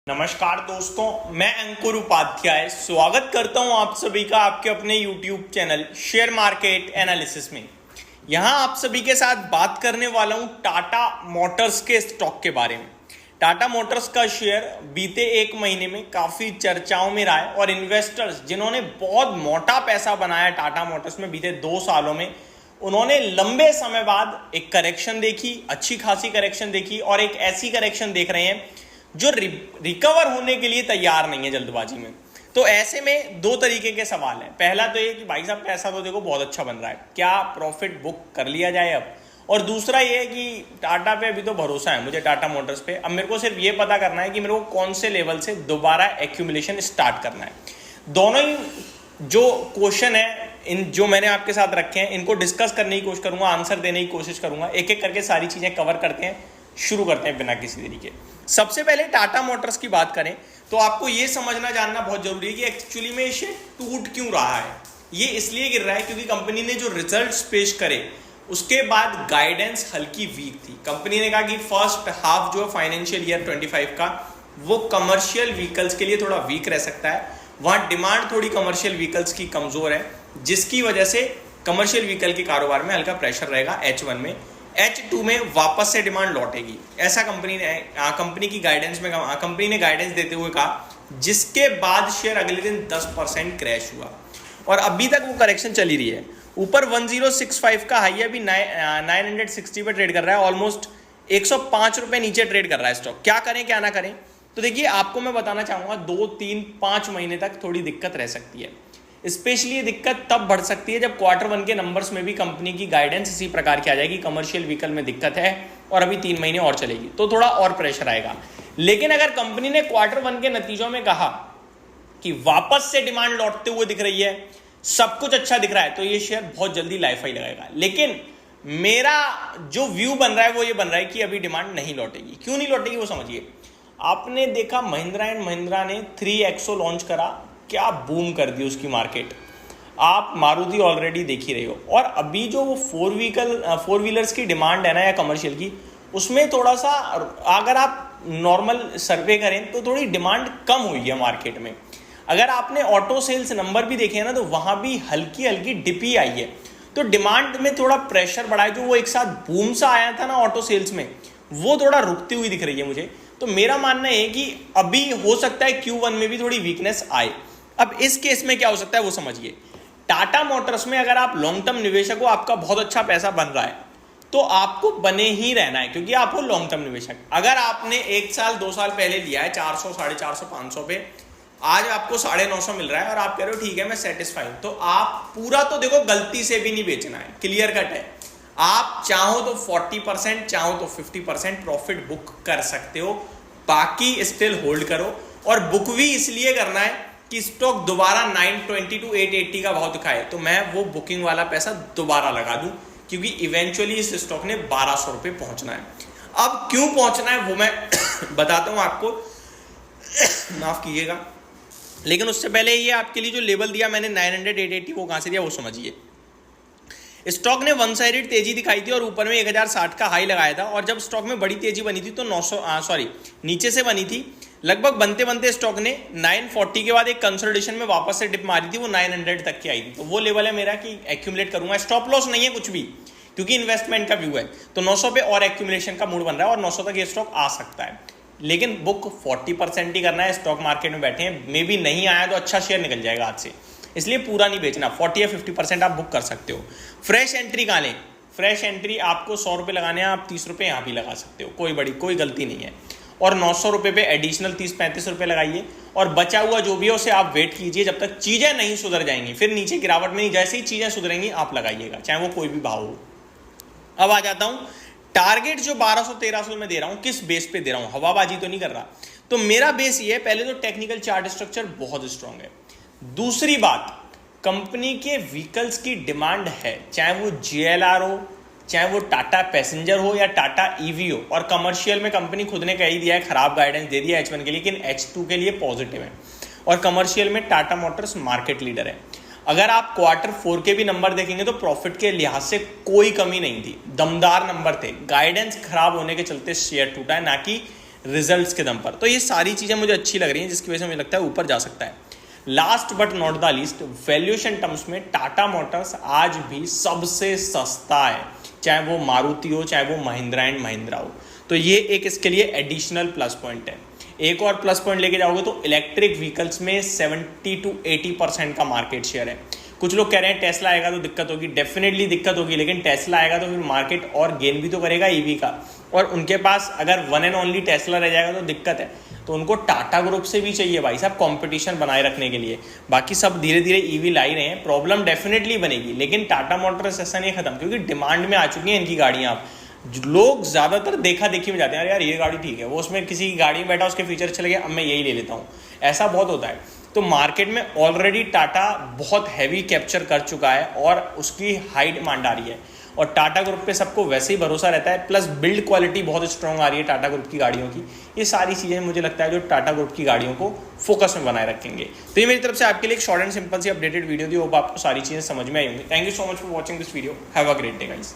नमस्कार दोस्तों, मैं अंकुर उपाध्याय स्वागत करता हूं आप सभी का आपके अपने YouTube channel share market analysis में। यहां आप सभी के साथ बात करने वाला हूं टाटा मोटर्स के स्टॉक के बारे में। टाटा मोटर्स का शेयर बीते एक महीने में काफी चर्चाओं में रहा है और इन्वेस्टर्स जिन्होंने बहुत मोटा पैसा बनाया टाटा मोटर्स में बीते 2 सालों में, उन्होंने लंबे समय बाद एक करेक्शन देखी, अच्छी खासी करेक्शन देखी और एक ऐसी करेक्शन देख रहे हैं जो रिकवर होने के लिए तैयार नहीं है जल्दबाजी में। तो ऐसे में 2 तरीके के सवाल हैं। पहला तो ये कि भाई साहब पैसा तो देखो बहुत अच्छा बन रहा है, क्या प्रॉफिट बुक कर लिया जाए अब। और दूसरा ये है कि टाटा पे अभी तो भरोसा है मुझे, टाटा मोटर्स पे। अब मेरे को सिर्फ ये पता करना है कि मेरे को कौन से लेवल से दोबारा एक्यूमुलेशन स्टार्ट करना है। दोनों ही जो क्वेश्चन है इन जो मैंने आपके साथ रखे हैं इनको डिस्कस करने की कोशिश करूंगा, आंसर देने की कोशिश करूंगा। एक एक करके सारी चीजें कवर करते हैं, शुरू करते हैं बिना किसी देरी के। सबसे पहले टाटा मोटर्स की बात करें तो आपको यह समझना जानना बहुत जरूरी है कि एक्चुअली में इसे टूट क्यों रहा है। ये इसलिए गिर रहा है क्योंकि कंपनी ने जो रिजल्ट्स पेश करे उसके बाद गाइडेंस हल्की वीक थी। कंपनी ने कहा कि फर्स्ट हाफ जो है फाइनेंशियल ईयर 25 का वो कमर्शियल व्हीकल्स के लिए थोड़ा वीक रह सकता है। वहां डिमांड थोड़ी कमर्शियल व्हीकल्स की कमजोर है, जिसकी वजह से कमर्शियल व्हीकल के कारोबार में हल्का प्रेशर रहेगा H1 में। H2 में वापस से डिमांड लौटेगी, ऐसा कंपनी की गाइडेंस में कंपनी ने गाइडेंस देते हुए कहा, जिसके बाद शेयर अगले दिन 10% क्रैश हुआ और अभी तक वो करेक्शन चली रही है। ऊपर 1065 का हाई है, अभी 960 पे ट्रेड कर रहा है, ऑलमोस्ट 105 रुपए नीचे ट्रेड कर रहा है स्टॉक। क्या करें क्या ना करें, तो देखिए आपको मैं बताना चाहूंगा 2, 3, 5 महीने तक थोड़ी दिक्कत रह सकती है। स्पेशली ये दिक्कत तब बढ़ सकती है जब Q1 के नंबर्स में भी कंपनी की गाइडेंस इसी प्रकार की आ जाएगी, कमर्शियल व्हीकल में दिक्कत है और अभी 3 महीने और चलेगी, तो थोड़ा और प्रेशर आएगा। लेकिन अगर कंपनी ने Q1 के नतीजों में कहा कि वापस से डिमांड लौटते हुए दिख रही है, सब कुछ अच्छा दिख रहा है, तो ये शेयर बहुत जल्दी लाइफ हाई लगाएगा। लेकिन मेरा जो व्यू बन रहा है वो ये बन रहा है कि अभी डिमांड नहीं लौटेगी। क्यों नहीं लौटेगी वो समझिए। आपने देखा महिंद्रा एंड महिंद्रा ने 3XO लॉन्च करा, क्या बूम कर दी उसकी मार्केट। आप मारुति ऑलरेडी देख ही रहे हो। और अभी जो वो 4 व्हीलर्स की डिमांड है ना या कमर्शियल की, उसमें थोड़ा सा अगर आप नॉर्मल सर्वे करें तो थोड़ी डिमांड कम हुई है मार्केट में। अगर आपने ऑटो सेल्स नंबर भी देखे हैं ना तो वहां भी हल्की हल्की डिपी आई है, तो डिमांड में थोड़ा प्रेशर बढ़ा है। जो वो एक साथ बूम सा आया था ना ऑटो सेल्स में, वो थोड़ा रुकती हुई दिख रही है मुझे। तो मेरा मानना है कि अभी हो सकता है Q1 में भी थोड़ी वीकनेस आए। अब इस केस में क्या हो सकता है वो समझिए। टाटा मोटर्स में अगर आप लॉन्ग टर्म निवेशक हो, आपका बहुत अच्छा पैसा बन रहा है, तो आपको बने ही रहना है क्योंकि आप हो लॉन्ग टर्म निवेशक। अगर आपने 1 साल 2 साल पहले लिया है 400, 450, 500 पे, आज आपको 950 मिल रहा है और आप कह रहे हो ठीक है मैं सेटिस्फाई हूं, तो आप पूरा तो देखो गलती से भी नहीं बेचना है, क्लियर कट है। आप चाहो तो 40%, चाहो तो 50% प्रॉफिट बुक कर सकते हो, बाकी स्टिल होल्ड करो। और बुक भी इसलिए करना है कि स्टॉक दोबारा 920 to 880 का भाव दिखाए तो मैं वो बुकिंग वाला पैसा दोबारा लगा दूं, क्योंकि इवेंचुअली इस स्टॉक ने 1200 रुपए पहुंचना है। अब क्यों पहुंचना है वो मैं बताता हूं आपको, माफ कीजिएगा। लेकिन उससे पहले ये आपके लिए जो लेवल दिया मैंने 900 880 वो कहां से दिया वो समझिए। स्टॉक ने वन साइडेड तेजी दिखाई थी और ऊपर में 1060 का हाई लगाया था, और जब स्टॉक में बड़ी तेजी बनी थी तो नीचे से बनी थी। लगभग बनते बनते स्टॉक ने 940 के बाद एक कंसोलिडेशन में वापस से डिप मारी थी, वो 900 तक की आई थी। तो वो लेवल है मेरा कि एक्यूमुलेट करूंगा। स्टॉप लॉस नहीं है कुछ भी, क्योंकि इन्वेस्टमेंट का व्यू है। तो 900 पे और एक्यूमुलेशन का मूड बन रहा है और 900 तक ये स्टॉक आ सकता है। लेकिन बुक 40% ही करना है। स्टॉक मार्केट में बैठे हैं, मे भी नहीं आया तो अच्छा शेयर निकल जाएगा हाथ से, इसलिए पूरा नहीं बेचना। 40 या 50% आप बुक कर सकते हो। फ्रेश एंट्री कहाँ लें? फ्रेश एंट्री आपको 100 रुपये लगाने हैं, आप 30 रुपये यहाँ भी लगा सकते हो, कोई गलती नहीं है। और 900 रुपये पे एडिशनल 30-35 रुपये लगाइए और बचा हुआ जो भी है उसे आप वेट कीजिए जब तक चीज़ें नहीं सुधर जाएंगी। फिर नीचे गिरावट में नहीं, जैसे ही चीज़ें सुधरेंगी आप लगाइएगा, चाहे वो कोई भी भाव हो। अब आ जाता हूँ टारगेट जो 1200-1300 में दे रहा हूँ, किस बेस पे दे रहा हूँ, हवाबाजी तो नहीं कर रहा। तो मेरा बेस ये है, पहले तो टेक्निकल चार्ट स्ट्रक्चर बहुत स्ट्रांग है। दूसरी बात, कंपनी के व्हीकल्स की डिमांड है, चाहे वो JLR हो, चाहे वो टाटा पैसेंजर हो या टाटा EV हो। और कमर्शियल में कंपनी खुद ने कह ही दिया है, खराब गाइडेंस दे दिया H1 के लिए, लेकिन H2 के लिए पॉजिटिव है। और कमर्शियल में टाटा मोटर्स मार्केट लीडर है। अगर आप Q4 के भी नंबर देखेंगे तो प्रॉफिट के लिहाज से कोई कमी नहीं थी, दमदार नंबर थे। गाइडेंस खराब होने के चलते शेयर टूटा है, ना कि रिजल्ट्स के दम पर। तो ये सारी चीज़ें मुझे अच्छी लग रही हैं, जिसकी वजह से मुझे लगता है ऊपर जा सकता है। Last but not the least, valuation terms में टाटा मोटर्स आज भी सबसे सस्ता है, चाहे वो मारुति हो चाहे वो महिंद्रा एंड महिंद्रा हो। तो ये एक इसके लिए एडिशनल प्लस पॉइंट है। एक और प्लस पॉइंट लेके जाओगे तो इलेक्ट्रिक व्हीकल्स में 70 to 80% का मार्केट शेयर है। कुछ लोग कह रहे हैं टेस्ला आएगा तो दिक्कत होगी, डेफिनेटली दिक्कत होगी, लेकिन टेस्ला आएगा तो फिर मार्केट और गेन भी तो करेगा ईवी का, और उनके पास अगर वन एंड ओनली टेस्ला रह जाएगा तो दिक्कत है। तो उनको टाटा ग्रुप से भी चाहिए भाई साहब कंपटीशन बनाए रखने के लिए। बाकी सब धीरे धीरे ईवी ला ही रहे हैं, प्रॉब्लम डेफिनेटली बनेगी, लेकिन टाटा मोटर्स ऐसा नहीं खत्म, क्योंकि डिमांड में आ चुकी हैं इनकी गाड़ियाँ। लोग ज़्यादातर देखा देखी में जाते हैं, यार ये गाड़ी ठीक है, वो उसमें किसी की गाड़ी में बैठा उसके फीचर चले गए, अब मैं यही ले लेता हूँ, ऐसा बहुत होता है। तो मार्केट में ऑलरेडी टाटा बहुत हैवी कैप्चर कर चुका है और उसकी हाई डिमांड आ रही है, और टाटा ग्रुप पे सबको वैसे ही भरोसा रहता है, प्लस बिल्ड क्वालिटी बहुत स्ट्रॉन्ग आ रही है टाटा ग्रुप की गाड़ियों की। ये सारी चीज़ें मुझे लगता है जो टाटा ग्रुप की गाड़ियों को फोकस में बनाए रखेंगे। तो ये मेरी तरफ से आपके लिए एक शॉर्ट एंड सिंपल सी अपडेटेड वीडियो थी, होप आपको सारी चीज़ें समझ में आई होंगी। Thank you so much for watching this video, have a great day guys.